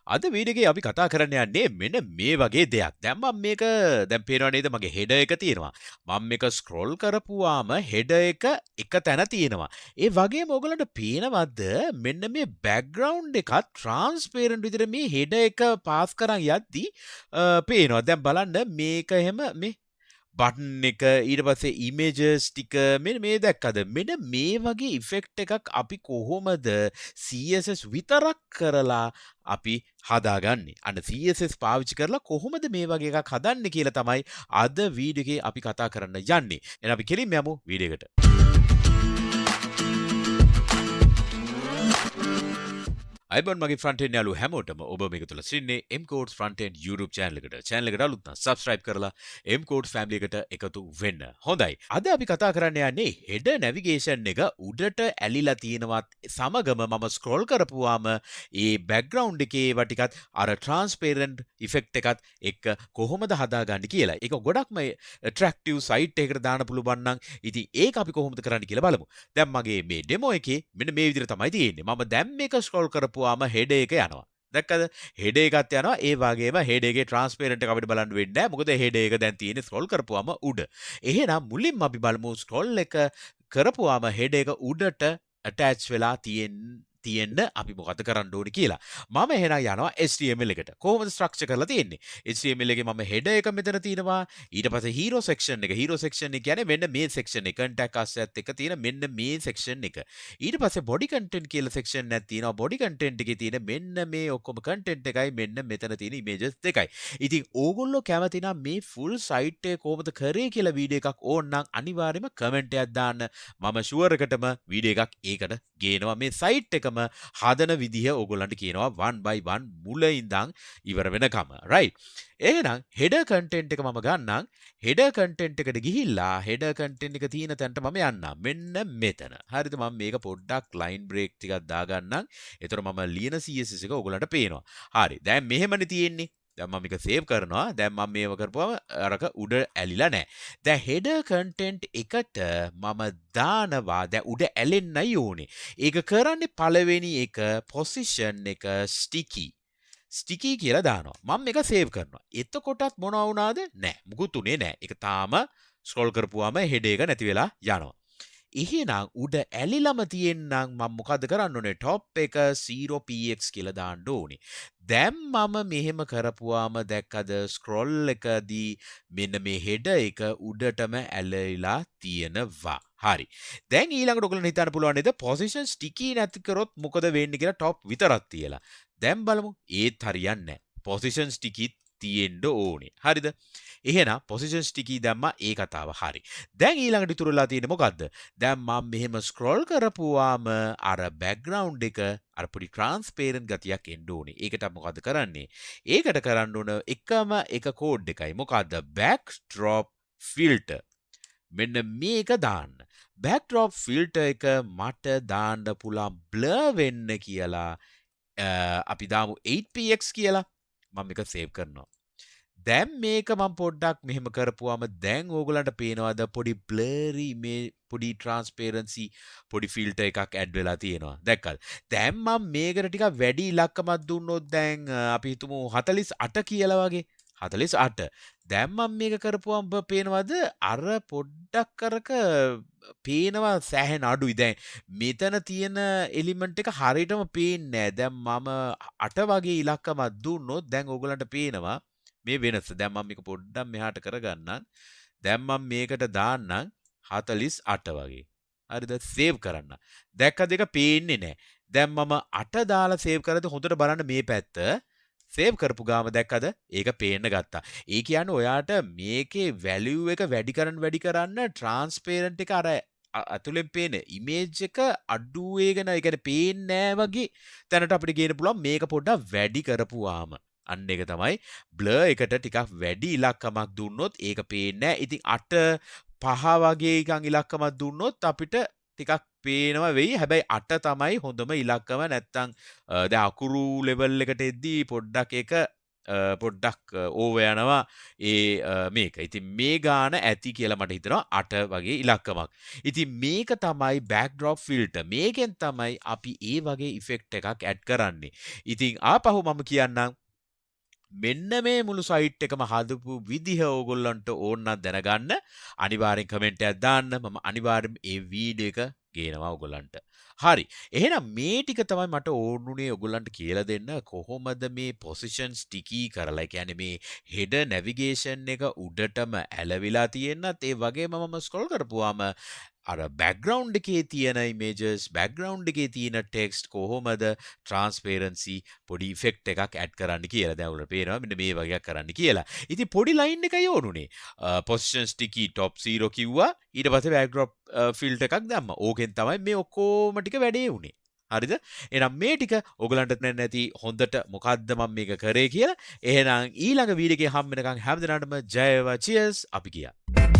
අද වීඩියෝ එකේ අපි කතා කරන්න යන්නේ මෙන්න මේ වගේ දෙයක්. දැන් මම මේක දැන් පේනව නේද මගේ හෙඩර් එක තියෙනවා. මම මේක ස්ක්‍රෝල් කරපුවාම හෙඩර් එක තැන තියෙනවා. ඒ වගේම ඔයගලන්ට පේනවද මෙන්න මේ බෑග්ග්‍රවුන්ඩ් එකත් ට්‍රාන්ස්පේරන්ට් විදිහට මේ හෙඩර් එක පාස් කරන් යද්දි පේනවා. දැන් බලන්න මේක එහෙම මේ බටන් එක ඊට පස්සේ ඉමේජස් ටික මෙන්න මේ දැක්කද මෙන්න මේ වගේ ඉෆෙක්ට් එකක් අපි කොහොමද CSS විතරක් කරලා අපි හදාගන්නේ අන්න CSS පාවිච්චි කරලා කොහොමද මේ වගේ එකක් හදන්නේ කියලා තමයි අද වීඩියෝ එකේ අපි කතා කරන්න යන්නේ එහෙනම් අපි කෙලින්ම යමු වීඩියෝ එකට අයිබෝන් මගේ ෆ්‍රන්ට් යාලු හැමෝටම ඔබ මේක තුල සිටින්නේ MCodes Frontend YouTube channel එකට. channel එකට අලුත් නම් subscribe කරලා MCodes family එකට එකතු වෙන්න. හොඳයි. අද අපි කතා කරන්න යන්නේ header navigation එක උඩට ඇලිලා තියෙනවත් සමගම මම scroll කරපුවාම ඒ background එකේ ඒවා ටිකත් අර transparent effect එකත් එක්ක කොහොමද හදාගන්නේ කියලා. ඒක ගොඩක්ම attractive site එකකට දාන්න පුළුවන් නම් ඉතින් ඒක අපි කොහොමද කරන්න කියලා බලමු. දැන් මගේ මේ demo එකේ මෙන්න මේ විදිහට තමයි තියෙන්නේ. මම දැන් මේක scroll කරපුවා හෙඩ එක යනවා. දැක්කද? හෙඩ එකත් යනවා. ඒ වගේම හෙඩ එකේ ට්‍රාන්ස්පරන්ට් එක අපිට බලන්න වෙන්නේ නැහැ. මොකද හෙඩ එක දැන් තියෙන්නේ ස්ක්‍රෝල් කරපුවාම උඩ. එහෙනම් මුලින්ම අපි බලමු ස්ක්‍රෝල් එක කරපුවාම හෙඩ එක උඩට ඇටච් වෙලා තියෙන්න අපි මොකද කරන්න ඕනේ කියලා. මම එහෙනම් යනවා HTML එකට. කොහොමද ස්ට්‍රක්චර් කරලා තියෙන්නේ? HTML එකේ මම header එක මෙතන තියෙනවා. ඊට පස්සේ hero section එක. hero section එක කියන්නේ මෙන්න මේ section එක. contact us එකත් එක්ක තියෙන මෙන්න මේ section එක. ඊට පස්සේ body content කියලා section එකක් තියෙනවා. body content එකේ තියෙන මෙන්න මේ ඔක්කොම content එකයි මෙන්න මෙතන තියෙන images දෙකයි. ඉතින් ඕගොල්ලෝ කැමති නම් මේ full site එක කොහොමද කරේ කියලා වීඩියෝ එකක් ඕන නම් අනිවාර්යයෙන්ම comment එකක් දාන්න. මම sure එකටම වීඩියෝ එකක් ඒකට ගේනවා. මේ site එක හදන විදිහ ඕගොල්ලන්ට කියනවා 1 by 1 මුල ඉඳන් ඉවර වෙනකම right එහෙනම් header content එක මම ගන්නම් header content එකට ගිහිල්ලා header content එක තියෙන තැනට මම යන්නම් මෙන්න මෙතන හරිද මම මේක පොඩ්ඩක් line break ටිකක් දාගන්නම් එතකොට මම ලියන CSS එක ඕගොල්ලන්ට පේනවා හරි දැන් මෙහෙමනේ තියෙන්නේ දැන් මම මේක සේව් කරනවා දැන් මම මේව කරපුවම අරක උඩ ඇලිලා නැහැ දැන් header content එකට මම දානවා දැන් උඩ ඇලෙන්නයි ඕනේ ඒක කරන්නේ පළවෙනි එක position එක sticky කියලා දානවා මම මේක සේව් කරනවා එතකොටත් මොනවා වුණාද නැහැ මුකුත් උනේ නැහැ ඒක තාම ස්ක්‍රෝල් කරපුවාම header එක නැති වෙලා යනවා එහෙනම් උඩ ඇලිලම තියෙන්නම් මම මොකද කරන්න ඕනේ top එක 0px කියලා දාන්න ඕනේ. දැන් මම මෙහෙම කරපුවාම දැක්කද scroll එකදී මෙන්න මේ header එක උඩටම ඇලිලා තියෙනවා. හරි. දැන් ඊළඟට ඔයගොල්ලෝ හිතන්න පුළුවන් නේද position sticky නැති කරොත් මොකද වෙන්නේ කියලා top විතරක් තියලා. දැන් බලමු. ඒත් හරියන්නේ නැහැ. position sticky තියෙන්න ඕනේ. හරිද? එහෙනම් position sticky දැම්මා ඒ කතාව හරි. දැන් ඊළඟට ඉතුරුලා තියෙන්නේ මොකද්ද? දැන් මම මෙහෙම scroll කරපුවාම අර background එක අර පොඩි transparent ගතියක් එන්න ඕනේ. ඒකට මොකද කරන්නේ? ඒකට කරන්න ඕන එකම එක කෝඩ් එකයි. මොකද්ද? backdrop filter. මෙන්න මේක දාන්න. backdrop filter එක මට දාන්න පුළුවන් blur වෙන්න කියලා අපි දාමු 8px කියලා. මම මේක සේව් කරනවා. දැන් මේක මම පොඩ්ඩක් මෙහෙම කරපුවාම දැන් ඕගලන්ට පේනවාද පොඩි blurry මේ පොඩි transparency පොඩි filter එකක් add වෙලා තියෙනවා දැක්කද දැන් මම මේකට ටිකක් වැඩි ඉලක්කමක් දුන්නොත් දැන් අපි හිතමු 48 කියලා වගේ 48 දැන් මම මේක කරපුවාම ඔබ පේනවාද අර පොඩ්ඩක් අරක පේනවා සෑහෙන අඩුයි දැන් මෙතන තියෙන එලිමන්ට් එක හරියටම පේන්නේ නැහැ දැන් මම 8 වගේ ඉලක්කමක් දුන්නොත් දැන් ඕගලන්ට පේනවා මේ වෙනස දැන් මම මේක පොඩ්ඩක් මෙහාට කරගන්නම් දැන් මම මේකට දාන්නම් 48 වගේ හරිද සේව් කරන්න දැක්කද ඒක පේන්නේ නැහැ දැන් මම 8 දාලා සේව් කරද්දී හොඳට බලන්න මේ පැත්ත සේව් කරපු ගාම දැක්කද ඒක පේන්න ගත්තා ඒ කියන්නේ ඔයාට මේකේ වැලියු එක වැඩි කරන්න ට්‍රාන්ස්පරන්ට් එක අර අතුලෙන් පේන ඉමේජ් එක අඩු වෙගෙන ඒ කියන්නේ පේන්නේ නැහැ වගේ තැනට අපිට ගේන්න පුළුවන් මේක පොඩ්ඩක් වැඩි කරපුවාම අන්න එක තමයි blur එකට ටිකක් වැඩි ඉලක්කමක් දුන්නොත් ඒක පේන්නේ නැහැ. ඉතින් 8 5 වගේ එකන් ඉලක්කමක් දුන්නොත් අපිට ටිකක් පේනවා වෙයි. හැබැයි 8 තමයි හොඳම ඉලක්කම නැත්තම් දැන් අකුරු level එකට එද්දී පොඩ්ඩක් ඒක පොඩ්ඩක් ඕව යනවා මේක. ඉතින් මේ ගාන ඇති කියලා මට හිතෙනවා 8 වගේ ඉලක්කමක්. ඉතින් මේක තමයි backdrop filter. මේකෙන් තමයි අපි ඒ වගේ ඉෆෙක්ට් එකක් ඇඩ් කරන්නේ. ඉතින් ආපහු මම කියන්නම් මෙන්න මේ මුළු සයිට් එකම හදපු විදිහ ඕගොල්ලන්ට ඕන නම් දැනගන්න අනිවාර්යෙන් කමෙන්ට් එකක් දාන්න. මම අනිවාර්යෙන් ඒ වීඩියෝ එක ගේනවා ඔයගොල්ලන්ට. හරි. එහෙනම් මේ ටික තමයි මට ඕනුනේ ඔයගොල්ලන්ට කියලා දෙන්න කොහොමද මේ පොසිෂන් ස්ටිකි කරලා. ඒ කියන්නේ මේ හෙඩර් නැවිගේෂන් එක උඩටම ඇලවිලා තියෙනත් ඒ වගේම මම ස්ක්‍රෝල් කරපුවාම අර බෑග්ග්‍රවුන්ඩ් එකේ තියෙන ඉමේජස් බෑග්ග්‍රවුන්ඩ් එකේ තියෙන ටෙක්ස්ට් කොහොමද ට්‍රාන්ස්පරන්සි පොඩි ඉෆෙක්ට් එකක් ඇඩ් කරන්න කියලා. දැන් ඔයාලට පේනවා මෙන්න මේ වගේක් කරන්න කියලා. ඉතින් පොඩි ලයින් එකයි ඕනුනේ. පොසිෂන් ස්ටිකි টොප් 0 කිව්වා. ඊට පස්සේ බෑග්ඩ්‍රොප් ෆිල්ටර් එකක් දැම්මා. ඕකෙන් තමයි මේ ඔක්කොම ටික වැඩේ උනේ. හරිද? එහෙනම් මේ ටික ඔයගලන්ට දැනෙන්නේ නැති හොඳට මොකද්ද මම මේක කරේ කියලා. එහෙනම් ඊළඟ වීඩියෝ එකේ හම්බ වෙනකන් හැමදෙනාටම ජය වේවා. චියර්ස් අපි ගියා.